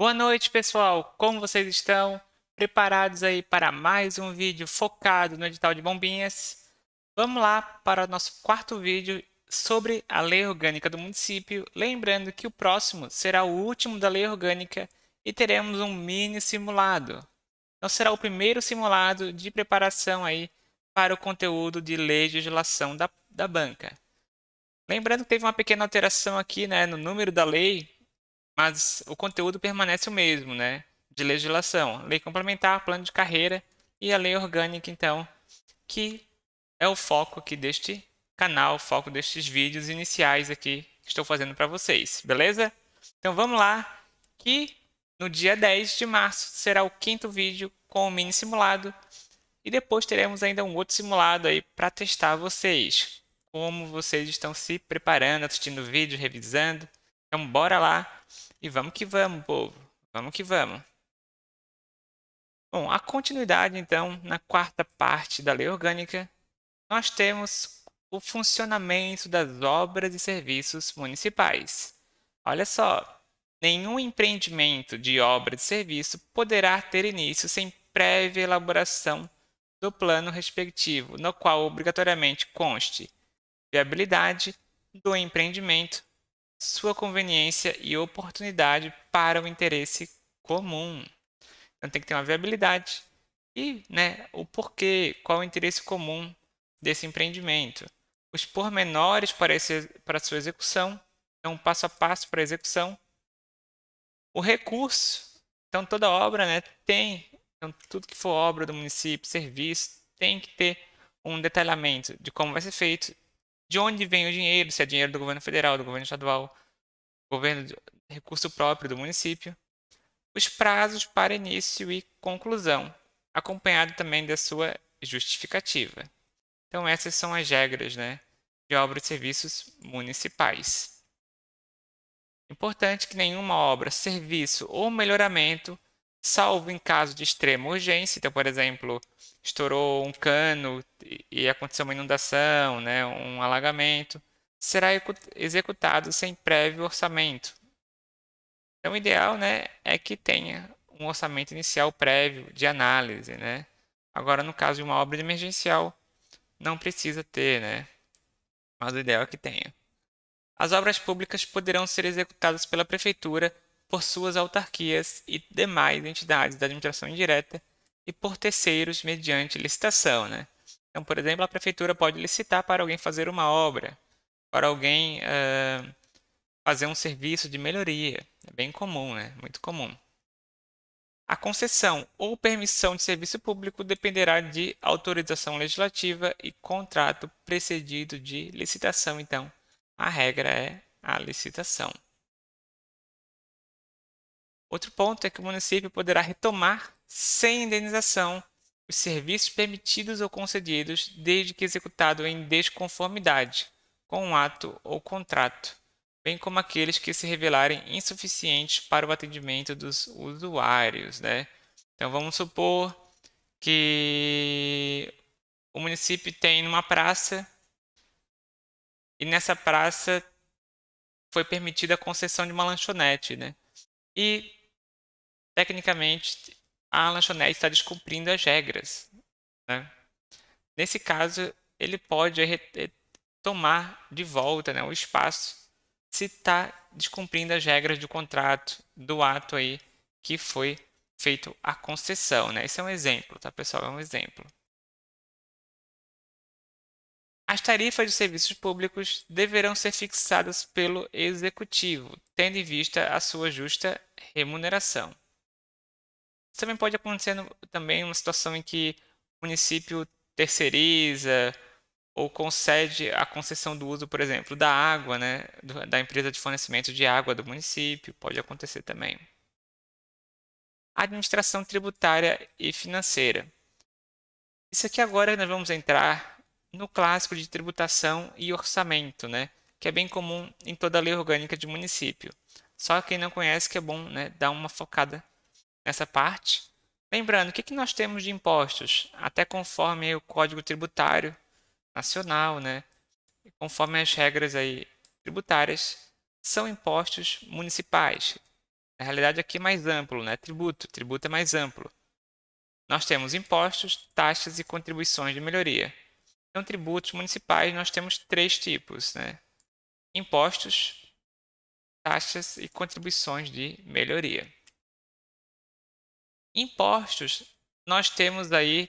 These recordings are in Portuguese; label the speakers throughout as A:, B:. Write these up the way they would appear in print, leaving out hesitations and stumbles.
A: Boa noite, pessoal! Como vocês estão? Preparados aí para mais um vídeo focado no edital de bombinhas? Vamos lá para o nosso quarto vídeo sobre a lei orgânica do município. Lembrando que o próximo será o último da lei orgânica e teremos um mini simulado. Então será o primeiro simulado de preparação aí para o conteúdo de legislação da banca. Lembrando que teve uma pequena alteração aqui, né, no número da lei, mas o conteúdo permanece o mesmo, né? De legislação, lei complementar, plano de carreira e a lei orgânica, então, que é o foco aqui deste canal, o foco destes vídeos iniciais aqui que estou fazendo para vocês, beleza? Então vamos lá, que no dia 10 de março será o quinto vídeo com o mini simulado e depois teremos ainda um outro simulado aí para testar vocês, como vocês estão se preparando, assistindo o vídeo, revisando. Então bora lá e vamos que vamos, povo. Vamos que vamos. Bom, a continuidade então, na quarta parte da lei orgânica, nós temos o funcionamento das obras e serviços municipais. Olha só, nenhum empreendimento de obra e serviço poderá ter início sem prévia elaboração do plano respectivo, no qual obrigatoriamente conste viabilidade do empreendimento, sua conveniência e oportunidade para o interesse comum. Então tem que ter uma viabilidade e, né, o porquê, qual o interesse comum desse empreendimento. Os pormenores para sua execução, então passo a passo para a execução. O recurso, então toda obra, né, tem, então tudo que for obra do município, serviço, tem que ter um detalhamento de como vai ser feito, de onde vem o dinheiro, se é dinheiro do governo federal, do governo estadual, governo de recurso próprio do município, os prazos para início e conclusão, acompanhado também da sua justificativa. Então essas são as regras, né, de obras e serviços municipais. Importante que nenhuma obra, serviço ou melhoramento, salvo em caso de extrema urgência, então, por exemplo, estourou um cano e aconteceu uma inundação, né, um alagamento, será executado sem prévio orçamento. Então, o ideal, né, é que tenha um orçamento inicial prévio de análise, né? Agora, no caso de uma obra emergencial, não precisa ter, né? Mas o ideal é que tenha. As obras públicas poderão ser executadas pela prefeitura, por suas autarquias e demais entidades da administração indireta e por terceiros mediante licitação, né? Então, por exemplo, a prefeitura pode licitar para alguém fazer uma obra, para alguém fazer um serviço de melhoria. É bem comum, né? Muito comum. A concessão ou permissão de serviço público dependerá de autorização legislativa e contrato precedido de licitação. Então, a regra é a licitação. Outro ponto é que o município poderá retomar, sem indenização, os serviços permitidos ou concedidos, desde que executado em desconformidade com um ato ou contrato, bem como aqueles que se revelarem insuficientes para o atendimento dos usuários, né? Então vamos supor que o município tem uma praça e nessa praça foi permitida a concessão de uma lanchonete, né? E tecnicamente a lanchonete está descumprindo as regras, né? Nesse caso, ele pode tomar de volta, né, o espaço se está descumprindo as regras do contrato, do ato aí que foi feito a concessão, né? Esse é um exemplo, tá, pessoal? É um exemplo. As tarifas de serviços públicos deverão ser fixadas pelo Executivo, tendo em vista a sua justa remuneração. Isso também pode acontecer também uma situação em que o município terceiriza ou concede a concessão do uso, por exemplo, da água, né, da empresa de fornecimento de água do município, pode acontecer também. Administração tributária e financeira. Isso aqui agora nós vamos entrar no clássico de tributação e orçamento, né, que é bem comum em toda a lei orgânica de município. Só quem não conhece que é bom, né, dar uma focada nessa parte. Lembrando, o que que nós temos de impostos? Até conforme o Código Tributário Nacional, né? Conforme as regras aí tributárias, são impostos municipais. Na realidade, aqui é mais amplo, né? Tributo. Tributo é mais amplo. Nós temos impostos, taxas e contribuições de melhoria. Então, tributos municipais nós temos três tipos, né? Impostos, taxas e contribuições de melhoria. Impostos, nós temos aí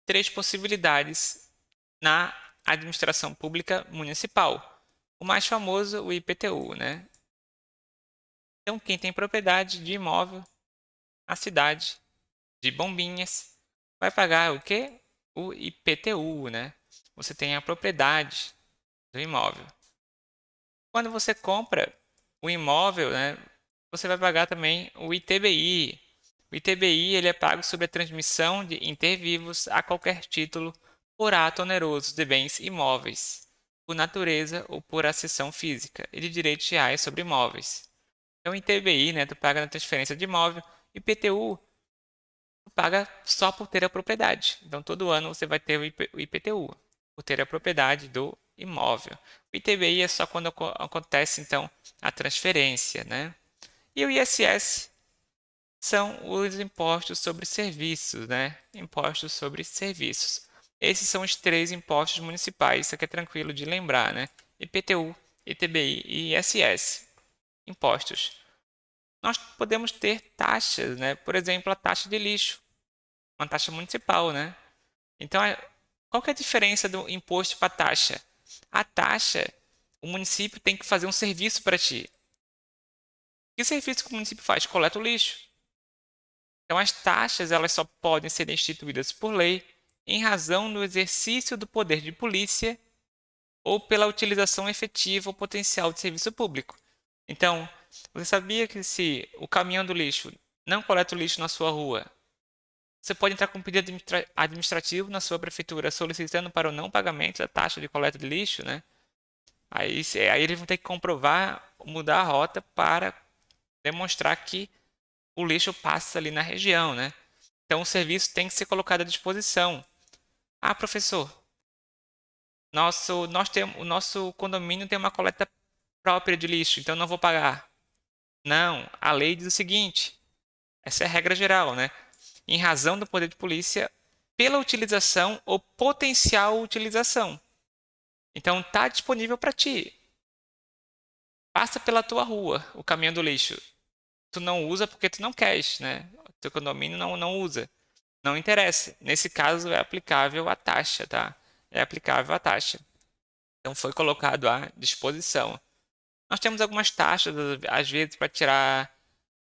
A: três possibilidades na administração pública municipal. O mais famoso, o IPTU, né? Então, quem tem propriedade de imóvel na cidade de Bombinhas vai pagar o quê? O IPTU, né? Você tem a propriedade do imóvel. Quando você compra o imóvel, né, você vai pagar também o ITBI. O ITBI ele é pago sobre a transmissão de intervivos a qualquer título por ato oneroso de bens imóveis, por natureza ou por acessão física, e de direitos reais sobre imóveis. Então, o ITBI, né, tu paga na transferência de imóvel, e IPTU tu paga só por ter a propriedade. Então, todo ano você vai ter o IPTU, por ter a propriedade do imóvel. O ITBI é só quando acontece, então, a transferência, né? E o ISS são os impostos sobre serviços, né? Impostos sobre serviços. Esses são os três impostos municipais, isso aqui é tranquilo de lembrar, né? IPTU, ITBI e ISS. Impostos. Nós podemos ter taxas, né? Por exemplo, a taxa de lixo, uma taxa municipal, né? Então, qual que é a diferença do imposto para a taxa? A taxa, o município tem que fazer um serviço para ti. Que serviço que o município faz? Coleta o lixo. Então, as taxas elas só podem ser instituídas por lei em razão do exercício do poder de polícia ou pela utilização efetiva ou potencial de serviço público. Então, você sabia que se o caminhão do lixo não coleta o lixo na sua rua, você pode entrar com um pedido administrativo na sua prefeitura solicitando para o não pagamento da taxa de coleta de lixo, né? Aí eles vão ter que comprovar, mudar a rota para demonstrar que o lixo passa ali na região, né? Então o serviço tem que ser colocado à disposição. Ah, professor, o nosso condomínio tem uma coleta própria de lixo, então não vou pagar. Não, a lei diz o seguinte, essa é a regra geral, né? Em razão do poder de polícia, pela utilização ou potencial utilização. Então tá disponível para ti. Passa pela tua rua o caminhão do lixo. Tu não usa porque tu não queres, né? O teu condomínio não usa. Não interessa. Nesse caso é aplicável a taxa, tá? É aplicável a taxa. Então foi colocado à disposição. Nós temos algumas taxas, às vezes, para tirar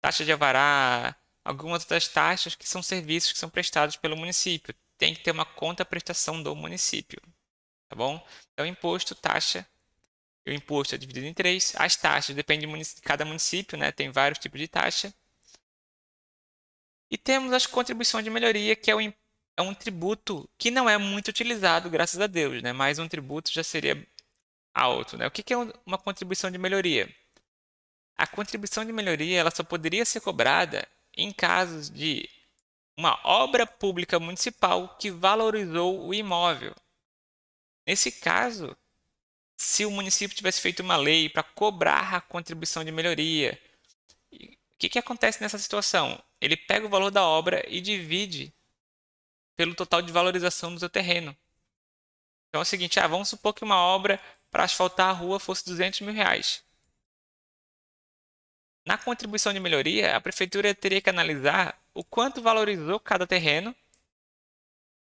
A: taxa de alvará, algumas outras taxas que são serviços que são prestados pelo município. Tem que ter uma conta-prestação do município, tá bom? Então, imposto, taxa. O imposto é dividido em três. As taxas dependem de cada município, né? Tem vários tipos de taxa. E temos as contribuições de melhoria, que é um tributo que não é muito utilizado, graças a Deus, né? Mas um tributo já seria alto, né? O que é uma contribuição de melhoria? A contribuição de melhoria ela só poderia ser cobrada em casos de uma obra pública municipal que valorizou o imóvel. Nesse caso, se o município tivesse feito uma lei para cobrar a contribuição de melhoria, o que acontece nessa situação? Ele pega o valor da obra e divide pelo total de valorização do seu terreno. Então é o seguinte, vamos supor que uma obra para asfaltar a rua fosse R$ 200.000. Na contribuição de melhoria, a prefeitura teria que analisar o quanto valorizou cada terreno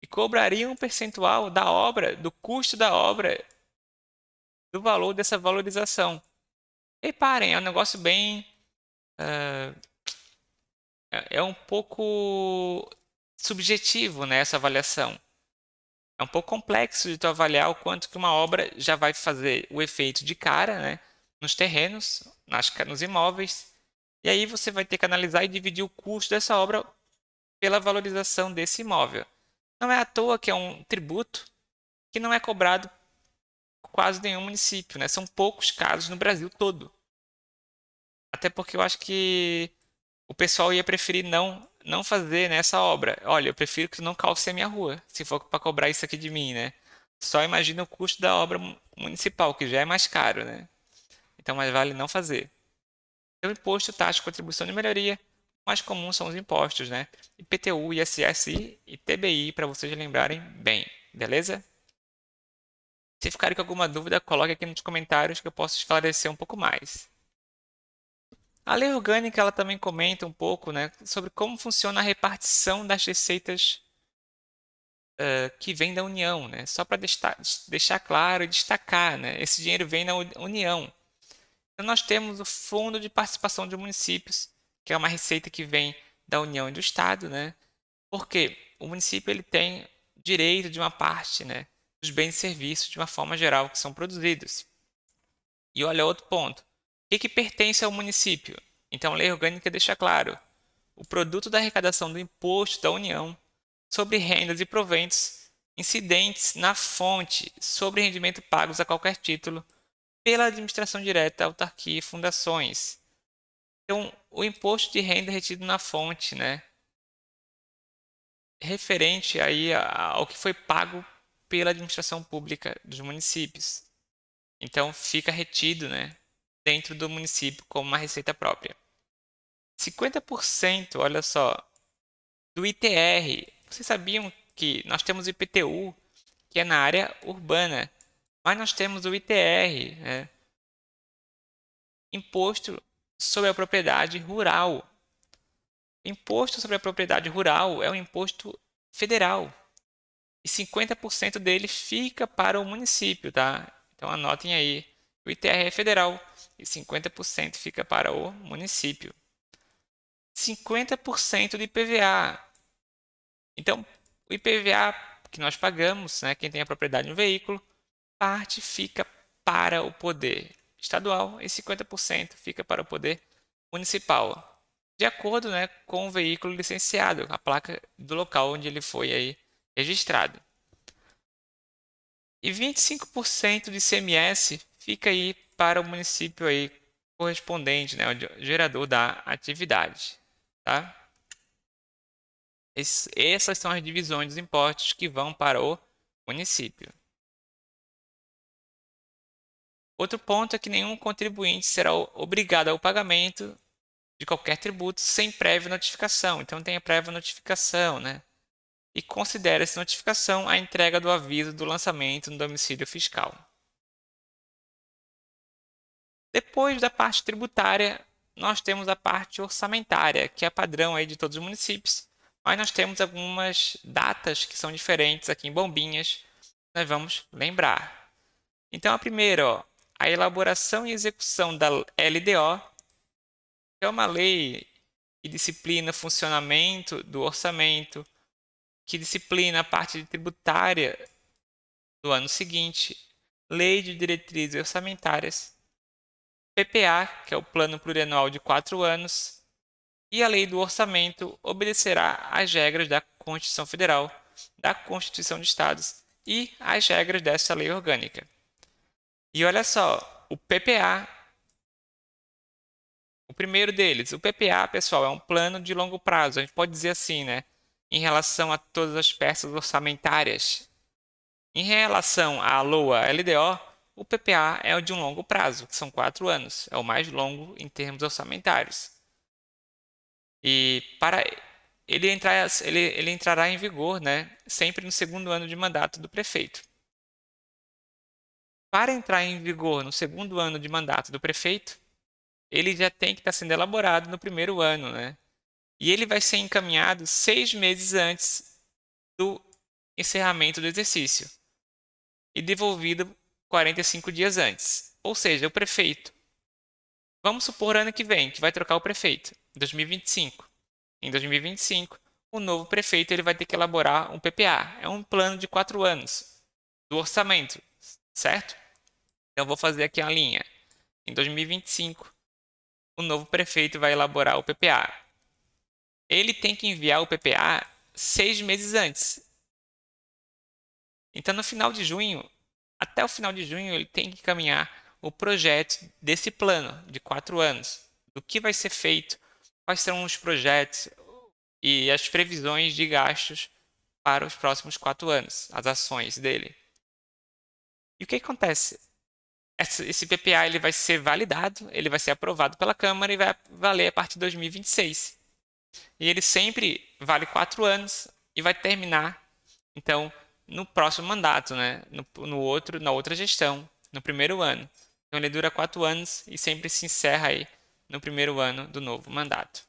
A: e cobraria um percentual da obra, do custo da obra, do valor dessa valorização. Reparem, é um negócio bem... é um pouco subjetivo, né, essa avaliação. É um pouco complexo de tu avaliar o quanto que uma obra já vai fazer o efeito de cara, né, nos terrenos, nos imóveis. E aí você vai ter que analisar e dividir o custo dessa obra pela valorização desse imóvel. Não é à toa que é um tributo que não é cobrado por quase nenhum município, né? São poucos casos no Brasil todo. Até porque eu acho que o pessoal ia preferir não fazer nessa obra. Olha, eu prefiro que tu não calce a minha rua, se for para cobrar isso aqui de mim, né? Só imagina o custo da obra municipal, que já é mais caro, né? Então, mais vale não fazer. O imposto, taxa, contribuição de melhoria, mais comuns são os impostos, né? IPTU, ISS e TBI, para vocês lembrarem bem, beleza? Se ficarem com alguma dúvida, coloque aqui nos comentários que eu posso esclarecer um pouco mais. A lei orgânica ela também comenta um pouco, né, sobre como funciona a repartição das receitas que vem da União, né? Só para deixar claro e destacar, né? Esse dinheiro vem da União. Então, nós temos o Fundo de Participação de Municípios, que é uma receita que vem da União e do Estado, né? Porque o município ele tem direito de uma parte, né, dos bens e serviços de uma forma geral que são produzidos. E olha outro ponto. O que pertence ao município? Então, a lei orgânica deixa claro: o produto da arrecadação do imposto da União sobre rendas e proventos incidentes na fonte sobre rendimento pagos a qualquer título pela administração direta, autarquia e fundações. Então, o imposto de renda retido na fonte, né, referente aí ao que foi pago pela administração pública dos municípios. Então, fica retido, né, dentro do município como uma receita própria. 50%, olha só, do ITR. Vocês sabiam que nós temos o IPTU, que é na área urbana, mas nós temos o ITR, né, Imposto sobre a Propriedade Rural. Imposto sobre a Propriedade Rural é um imposto federal e 50% dele fica para o município, tá? Então anotem aí, o ITR é federal e 50% fica para o município. 50% de IPVA. Então, o IPVA que nós pagamos, né, quem tem a propriedade no veículo, parte fica para o poder estadual e 50% fica para o poder municipal, de acordo, né, com o veículo licenciado, a placa do local onde ele foi aí registrado. E 25% de ICMS fica aí para o município aí correspondente, né, o gerador da atividade, tá? Essas são as divisões dos impostos que vão para o município. Outro ponto é que nenhum contribuinte será obrigado ao pagamento de qualquer tributo sem prévia notificação. Então tem a prévia notificação, né? E considera-se notificação a entrega do aviso do lançamento no domicílio fiscal. Depois da parte tributária, nós temos a parte orçamentária, que é padrão aí de todos os municípios, mas nós temos algumas datas que são diferentes aqui em Bombinhas, nós vamos lembrar. Então a primeira, ó, a elaboração e execução da LDO, que é uma lei que disciplina o funcionamento do orçamento, que disciplina a parte tributária do ano seguinte, Lei de Diretrizes Orçamentárias, PPA, que é o Plano Plurianual de 4 anos, e a Lei do Orçamento obedecerá às regras da Constituição Federal, da Constituição de Estados e às regras desta lei orgânica. E olha só, o PPA, o primeiro deles, o PPA, pessoal, é um plano de longo prazo, a gente pode dizer assim, né? Em relação a todas as peças orçamentárias. Em relação à LOA LDO, o PPA é o de um longo prazo, que são 4 anos, é o mais longo em termos orçamentários. E para ele entrará em vigor, né, sempre no segundo ano de mandato do prefeito. Para entrar em vigor no segundo ano de mandato do prefeito, ele já tem que estar sendo elaborado no primeiro ano, né? E ele vai ser encaminhado 6 meses antes do encerramento do exercício e devolvido 45 dias antes. Ou seja, o prefeito, vamos supor ano que vem, que vai trocar o prefeito, em 2025. Em 2025, o novo prefeito ele vai ter que elaborar um PPA, é um plano de 4 anos do orçamento, certo? Então, eu vou fazer aqui a linha. Em 2025, o novo prefeito vai elaborar o PPA. Ele tem que enviar o PPA 6 meses antes. Então, no final de junho, até o final de junho, ele tem que encaminhar o projeto desse plano de 4 anos. Do que vai ser feito, quais serão os projetos e as previsões de gastos para os próximos 4 anos, as ações dele. E o que acontece? esse PPA ele vai ser validado, ele vai ser aprovado pela Câmara e vai valer a partir de 2026. E ele sempre vale 4 anos e vai terminar, então, no próximo mandato, né? Na outra gestão, no primeiro ano. Então, ele dura 4 anos e sempre se encerra aí no primeiro ano do novo mandato.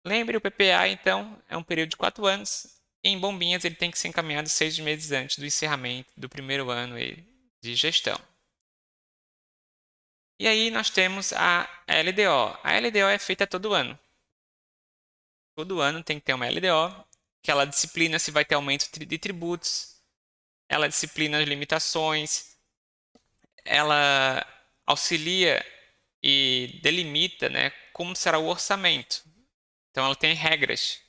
A: Lembre, o PPA, então, é um período de 4 anos. E em Bombinhas, ele tem que ser encaminhado 6 meses antes do encerramento do primeiro ano aí de gestão. E aí nós temos a LDO. A LDO é feita todo ano. Todo ano tem que ter uma LDO, que ela disciplina se vai ter aumento de tributos, ela disciplina as limitações, ela auxilia e delimita, né, como será o orçamento. Então ela tem regras,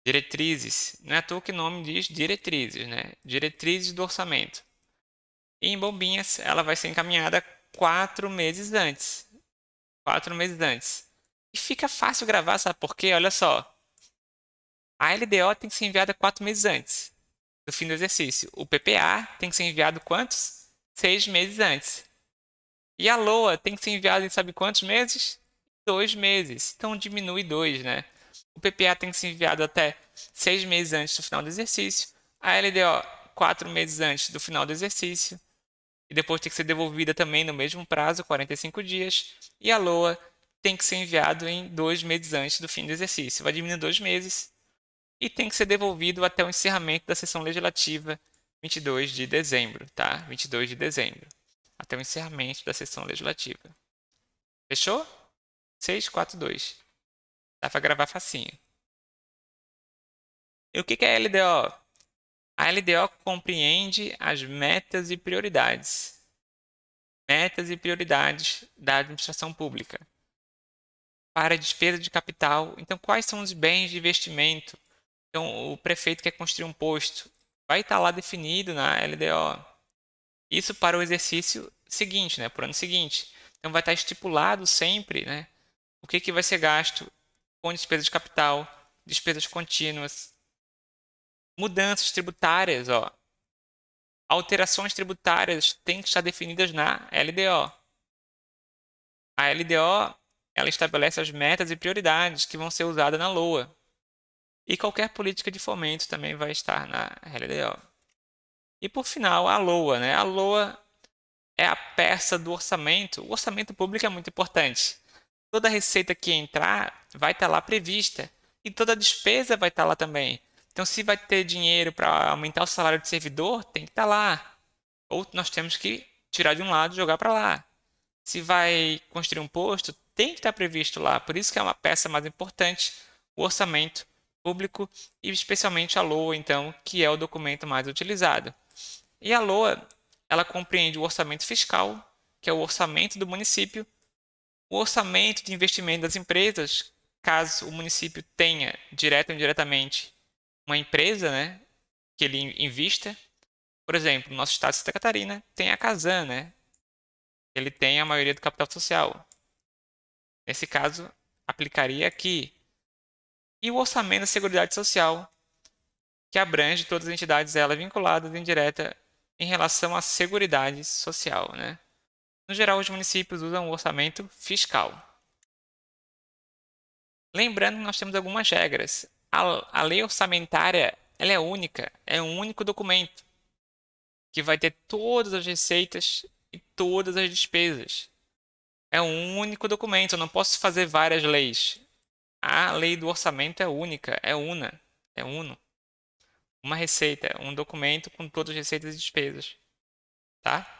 A: diretrizes. Não é à toa que o nome diz diretrizes, né? Diretrizes do orçamento. E em Bombinhas ela vai ser encaminhada 4 meses antes. 4 meses antes. E fica fácil gravar, sabe por quê? Olha só. A LDO tem que ser enviada 4 meses antes do fim do exercício. O PPA tem que ser enviado quantos? 6 meses antes. E a LOA tem que ser enviada em sabe quantos meses? 2 meses. Então diminui 2, né? O PPA tem que ser enviado até 6 meses antes do final do exercício. A LDO 4 meses antes do final do exercício. E depois tem que ser devolvida também no mesmo prazo, 45 dias. E a LOA tem que ser enviado em 2 meses antes do fim do exercício. Vai diminuir 2 meses e tem que ser devolvido até o encerramento da sessão legislativa 22 de dezembro, tá? 22 de dezembro, até o encerramento da sessão legislativa. Fechou? 642. Dá para gravar facinho. E o que é a LDO? A LDO compreende as metas e prioridades. Metas e prioridades da administração pública. Para a despesa de capital, então quais são os bens de investimento? Então, o prefeito quer construir um posto, vai estar lá definido na LDO. Isso para o exercício seguinte, né, para o ano seguinte. Então, vai estar estipulado sempre, né, o que vai ser gasto com despesas de capital, despesas contínuas, mudanças tributárias, ó. Alterações tributárias têm que estar definidas na LDO. A LDO, ela estabelece as metas e prioridades que vão ser usadas na LOA. E qualquer política de fomento também vai estar na LDO. E por final, a LOA, né? A LOA é a peça do orçamento. O orçamento público é muito importante. Toda receita que entrar vai estar lá prevista e toda despesa vai estar lá também. Então, se vai ter dinheiro para aumentar o salário do servidor, tem que estar lá. Ou nós temos que tirar de um lado e jogar para lá. Se vai construir um posto, tem que estar previsto lá. Por isso que é uma peça mais importante, o orçamento público e especialmente a LOA, então, que é o documento mais utilizado. E a LOA, ela compreende o orçamento fiscal, que é o orçamento do município, o orçamento de investimento das empresas, caso o município tenha, direto ou indiretamente, uma empresa, né, que ele invista. Por exemplo, no nosso estado de Santa Catarina tem a Casan, né? Ele tem a maioria do capital social. Nesse caso, aplicaria aqui. E o orçamento da Seguridade Social, que abrange todas as entidades ela vinculadas em direta em relação à Seguridade Social, né? No geral, os municípios usam o orçamento fiscal. Lembrando que nós temos algumas regras. A lei orçamentária ela é única, é um único documento que vai ter todas as receitas e todas as despesas. É um único documento, eu não posso fazer várias leis. A lei do orçamento é única, é una, é uno. Uma receita, um documento com todas as receitas e despesas, tá?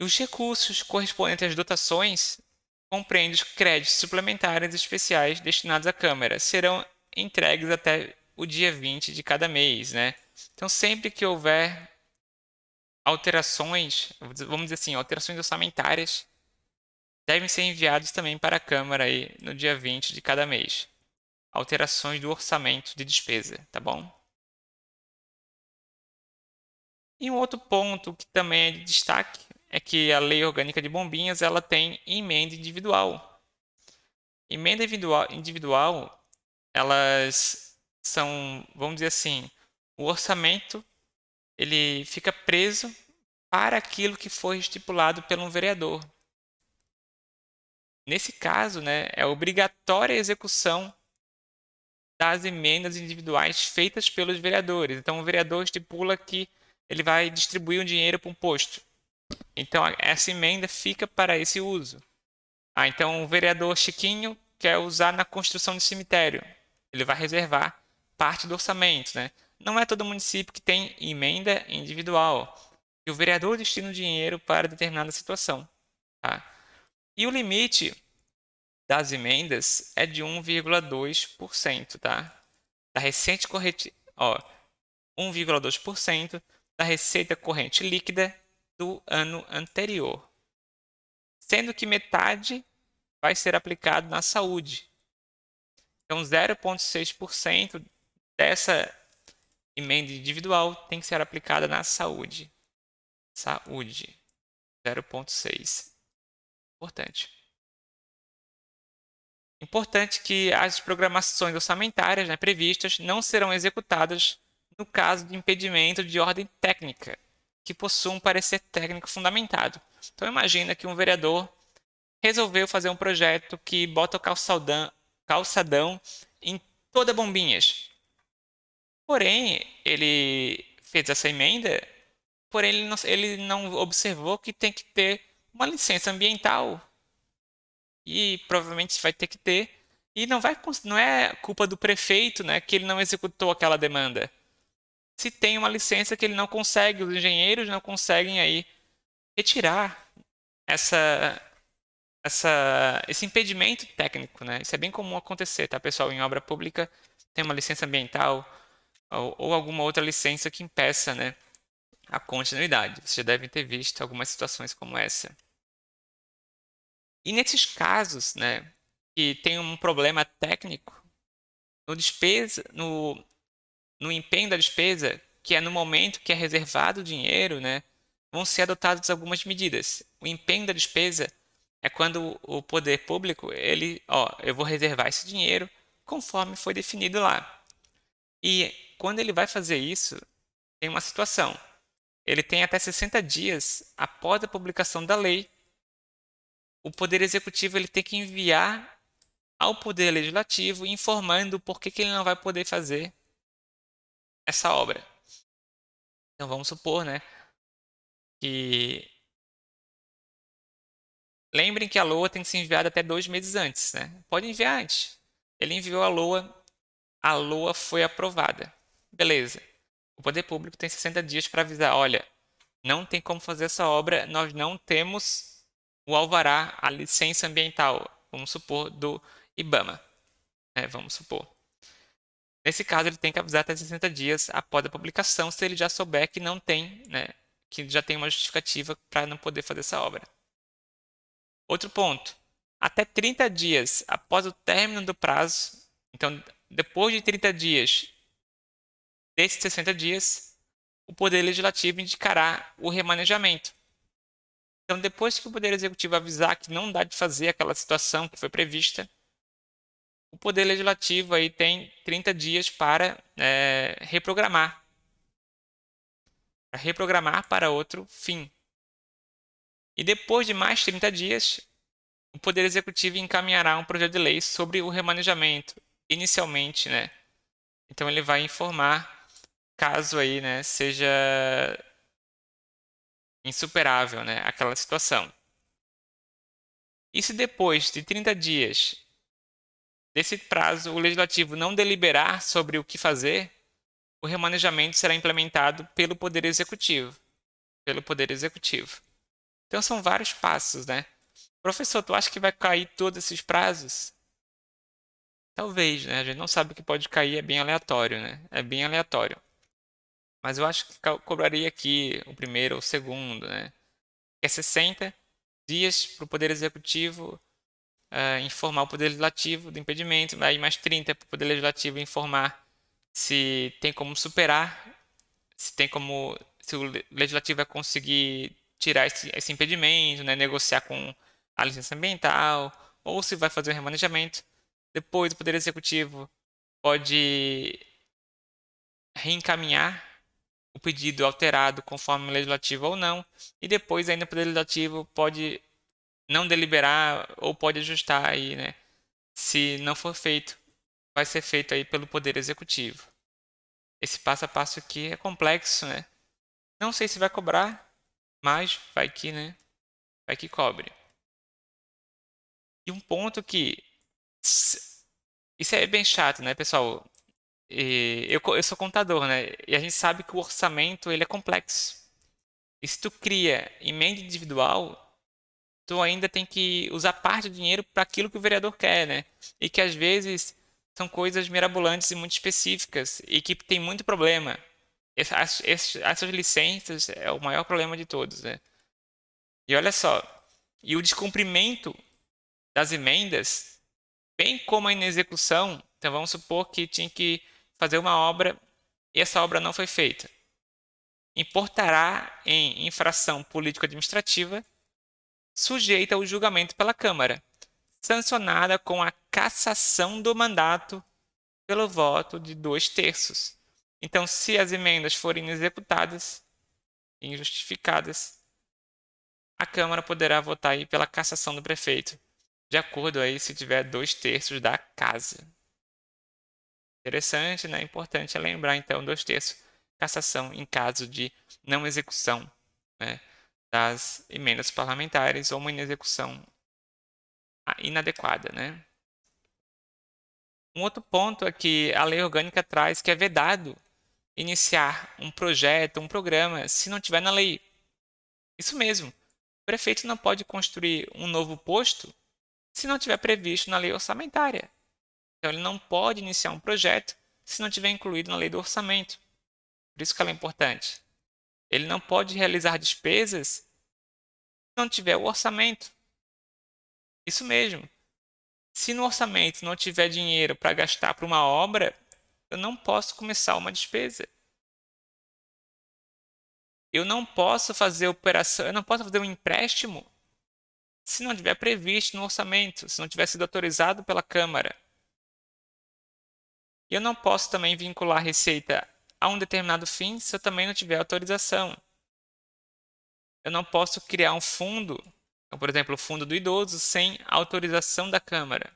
A: Os recursos correspondentes às dotações compreendem os créditos suplementares especiais destinados à Câmara. Serão entregues até o dia 20 de cada mês, né? Então, sempre que houver alterações, vamos dizer assim, alterações orçamentárias, devem ser enviados também para a Câmara aí no dia 20 de cada mês. Alterações do orçamento de despesa, tá bom? E um outro ponto que também é de destaque é que a Lei Orgânica de Bombinhas ela tem emenda individual. Emenda individual, elas são, vamos dizer assim, o orçamento ele fica preso para aquilo que foi estipulado pelo vereador. Nesse caso, né, é obrigatória a execução das emendas individuais feitas pelos vereadores. Então, o vereador estipula que ele vai distribuir um dinheiro para um posto. Então, essa emenda fica para esse uso. Então o vereador Chiquinho quer usar na construção de cemitério. Ele vai reservar parte do orçamento, né? Não é todo município que tem emenda individual. E o vereador destina o dinheiro para determinada situação, tá? E o limite das emendas é de 1,2%, tá? Da receita corrente, ó, 1,2% da receita corrente líquida do ano anterior, sendo que metade vai ser aplicado na saúde. Então, 0,6% dessa emenda individual tem que ser aplicada na saúde. Saúde, 0,6%. Importante. Importante que as programações orçamentárias, né, previstas não serão executadas no caso de impedimento de ordem técnica, que possua um parecer técnico fundamentado. Então, imagina que um vereador resolveu fazer um projeto que bota o calçadão em toda Bombinhas. Porém, ele fez essa emenda, porém ele não observou que tem que ter uma licença ambiental e provavelmente vai ter que ter e não é culpa do prefeito, né, que ele não executou aquela demanda. Se tem uma licença que ele não consegue, os engenheiros não conseguem aí retirar essa esse impedimento técnico, né? Isso é bem comum acontecer, tá, pessoal? Em obra pública tem uma licença ambiental ou alguma outra licença que impeça, né, a continuidade. Vocês já devem ter visto algumas situações como essa. E nesses casos, né, que tem um problema técnico, no empenho da despesa, que é no momento que é reservado o dinheiro, né, vão ser adotadas algumas medidas. O empenho da despesa é quando o poder público, eu vou reservar esse dinheiro conforme foi definido lá. E quando ele vai fazer isso, tem uma situação. Ele tem até 60 dias após a publicação da lei. O Poder Executivo ele tem que enviar ao Poder Legislativo informando por que ele não vai poder fazer essa obra. Então vamos supor, né, que lembrem que a LOA tem que ser enviada até 2 meses antes, né? Pode enviar antes. Ele enviou a LOA foi aprovada. Beleza. O Poder Público tem 60 dias para avisar, olha, não tem como fazer essa obra, nós não temos o alvará, a licença ambiental, vamos supor, do IBAMA, né? Vamos supor. Nesse caso, ele tem que avisar até 60 dias após a publicação, se ele já souber que não tem, né, que já tem uma justificativa para não poder fazer essa obra. Outro ponto, até 30 dias após o término do prazo, então depois de 30 dias desses 60 dias, o Poder Legislativo indicará o remanejamento. Então, depois que o Poder Executivo avisar que não dá de fazer aquela situação que foi prevista, o Poder Legislativo aí tem 30 dias para reprogramar para outro fim. E depois de mais 30 dias, o Poder Executivo encaminhará um projeto de lei sobre o remanejamento, inicialmente, né? Então ele vai informar caso aí, né, seja insuperável, né, aquela situação. E se depois de 30 dias desse prazo o legislativo não deliberar sobre o que fazer, o remanejamento será implementado pelo Poder Executivo. Pelo Poder Executivo. Então são vários passos, né? Professor, tu acha que vai cair todos esses prazos? Talvez, né? A gente não sabe o que pode cair, é bem aleatório, né? É bem aleatório. Mas eu acho que cobraria aqui o primeiro ou o segundo, né? É 60 dias para o Poder Executivo informar o Poder Legislativo do impedimento, aí mais 30 para o Poder Legislativo informar se tem como superar, se o Legislativo vai conseguir tirar esse impedimento, né, negociar com a licença ambiental, ou se vai fazer o remanejamento. Depois, o Poder Executivo pode reencaminhar o pedido alterado conforme o legislativo ou não, e depois ainda o Poder Legislativo pode não deliberar ou pode ajustar aí, né? Se não for feito, vai ser feito aí pelo Poder Executivo. Esse passo a passo aqui é complexo, né? Não sei se vai cobrar, mas vai que, né? Vai que cobre. E um ponto que isso é bem chato, né, pessoal? Eu sou contador, né? E a gente sabe que o orçamento ele é complexo. E se tu cria emenda individual, tu ainda tem que usar parte do dinheiro para aquilo que o vereador quer, né? E que às vezes são coisas mirabolantes e muito específicas e que tem muito problema. Essas licenças é o maior problema de todos, né? E olha só, e o descumprimento das emendas, bem como a inexecução, então vamos supor que tinha que fazer uma obra e essa obra não foi feita. Importará em infração político-administrativa sujeita ao julgamento pela Câmara, sancionada com a cassação do mandato pelo voto de 2/3. Então, se as emendas forem executadas, injustificadas, a Câmara poderá votar aí pela cassação do prefeito, de acordo aí se tiver 2/3 da casa. Interessante, né? Importante é lembrar, então, 2/3 cassação em caso de não execução, né, das emendas parlamentares ou uma inexecução inadequada, né? Um outro ponto é que a lei orgânica traz que é vedado iniciar um projeto, um programa, se não tiver na lei. Isso mesmo. O prefeito não pode construir um novo posto se não tiver previsto na lei orçamentária. Então, ele não pode iniciar um projeto se não tiver incluído na lei do orçamento. Por isso que ela é importante. Ele não pode realizar despesas se não tiver o orçamento. Isso mesmo. Se no orçamento não tiver dinheiro para gastar para uma obra, eu não posso começar uma despesa. Eu não posso fazer operação, eu não posso fazer um empréstimo se não tiver previsto no orçamento, se não tiver sido autorizado pela Câmara. E eu não posso também vincular a receita a um determinado fim se eu também não tiver autorização. Eu não posso criar um fundo, por exemplo, o fundo do idoso, sem autorização da Câmara.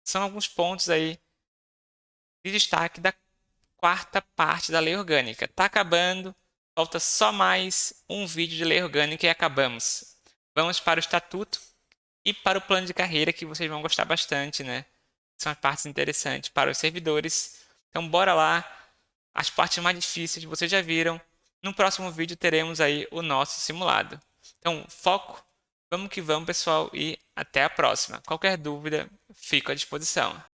A: São alguns pontos aí de destaque da quarta parte da lei orgânica. Está acabando, falta só mais um vídeo de lei orgânica e acabamos. Vamos para o estatuto e para o plano de carreira, que vocês vão gostar bastante, né? São as partes interessantes para os servidores. Então, bora lá. As partes mais difíceis vocês já viram. No próximo vídeo teremos aí o nosso simulado. Então, foco, vamos que vamos, pessoal, e até a próxima. Qualquer dúvida, fico à disposição.